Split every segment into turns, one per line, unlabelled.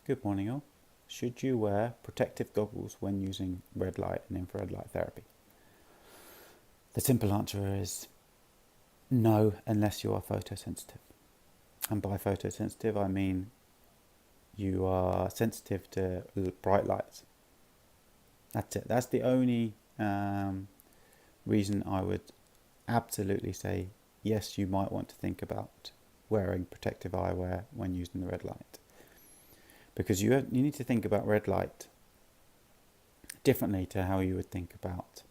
Good morning all. Should you wear protective goggles when using red light and infrared light therapy? The simple answer is no, unless you are photosensitive. And by photosensitive I mean you are sensitive to bright lights. That's it. That's the only reason I would absolutely say yes, you might want to think about wearing protective eyewear when using the red light. Because you need to think about red light differently to how you would think about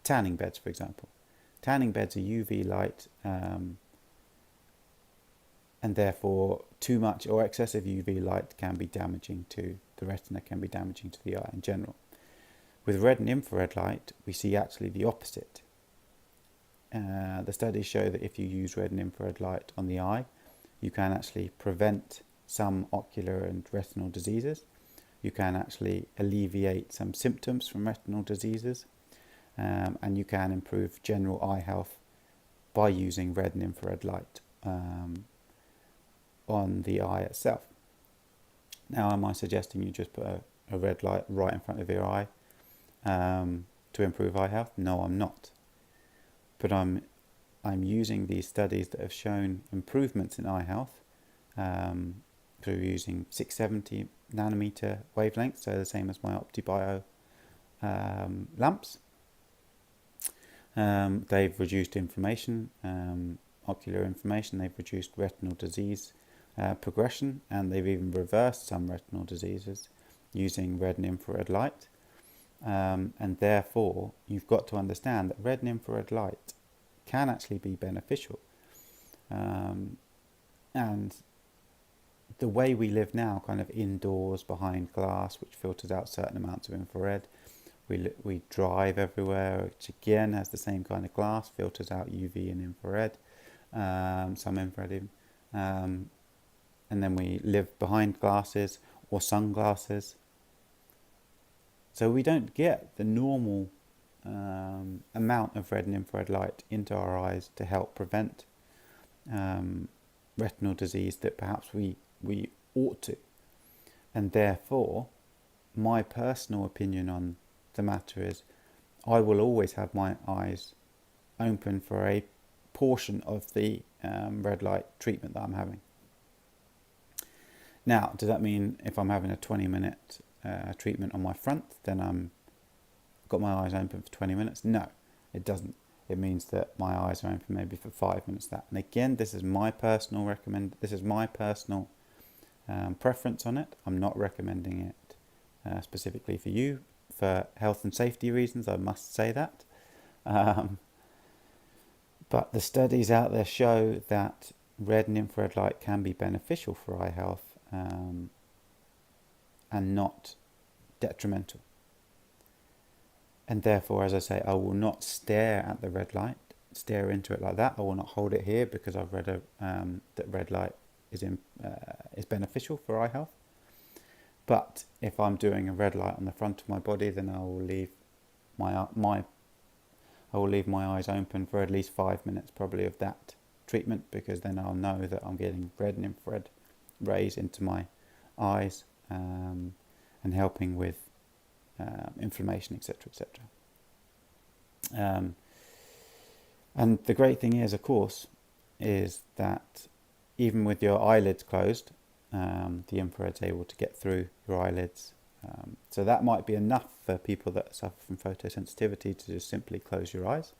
tanning beds, for example. Tanning beds are UV light, and therefore too much or excessive UV light can be damaging to the retina, can be damaging to the eye in general. With red and infrared light, we see actually the opposite. The studies show that if you use red and infrared light on the eye, you can actually prevent some ocular and retinal diseases. You can actually alleviate some symptoms from retinal diseases, and you can improve general eye health by using red and infrared light on the eye itself. Now, am I suggesting you just put a red light right in front of your eye to improve eye health? No, I'm not. But I'm using these studies that have shown improvements in eye health through using 670 nanometer wavelengths, so the same as my OptiBio lamps. They've reduced inflammation, ocular inflammation, they've reduced retinal disease progression, and they've even reversed some retinal diseases using red and infrared light. And therefore, you've got to understand that red and infrared light can actually be beneficial. And the way we live now, kind of indoors behind glass, which filters out certain amounts of infrared, we drive everywhere, which again has the same kind of glass, filters out UV and infrared, some infrared even. And then we live behind glasses or sunglasses. So we don't get the normal amount of red and infrared light into our eyes to help prevent retinal disease that perhaps we ought to. And therefore, my personal opinion on the matter is I will always have my eyes open for a portion of the red light treatment that I'm having. Now, does that mean if I'm having a 20-minute treatment on my front, then I'm got my eyes open for 20 minutes? No, it doesn't. It means that my eyes are open maybe for 5 minutes. And again, this is my personal preference on it. I'm not recommending it specifically for you for health and safety reasons. I must say that. But the studies out there show that red and infrared light can be beneficial for eye health and not detrimental. And therefore, as I say, I will not stare at the red light, stare into it like that. I will not hold it here because I've read that red light is beneficial for eye health. But if I'm doing a red light on the front of my body, then I will leave my eyes open for at least 5 minutes, probably, of that treatment, because then I'll know that I'm getting red and infrared rays into my eyes and helping with inflammation, etc., etc. And the great thing is, of course, is that even with your eyelids closed, the infrared's able to get through your eyelids. So that might be enough for people that suffer from photosensitivity to just simply close your eyes.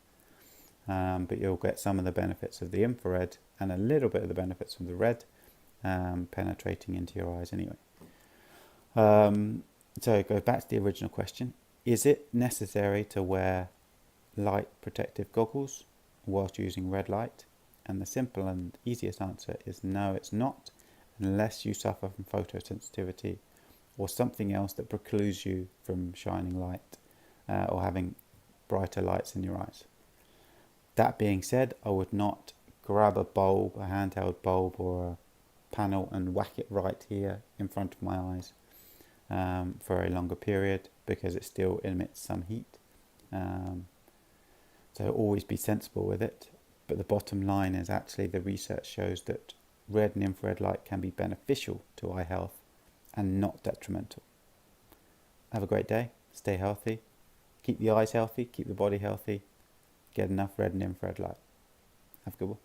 But you'll get some of the benefits of the infrared and a little bit of the benefits from the red penetrating into your eyes anyway. So go back to the original question. Is it necessary to wear light protective goggles whilst using red light? And the simple and easiest answer is no, it's not, unless you suffer from photosensitivity or something else that precludes you from shining light or having brighter lights in your eyes. That being said, I would not grab a bulb, a handheld bulb or a panel and whack it right here in front of my eyes for a longer period, because it still emits some heat. So always be sensible with it. But the bottom line is actually the research shows that red and infrared light can be beneficial to eye health and not detrimental. Have a great day, stay healthy, keep the eyes healthy, keep the body healthy, get enough red and infrared light. Have a good one.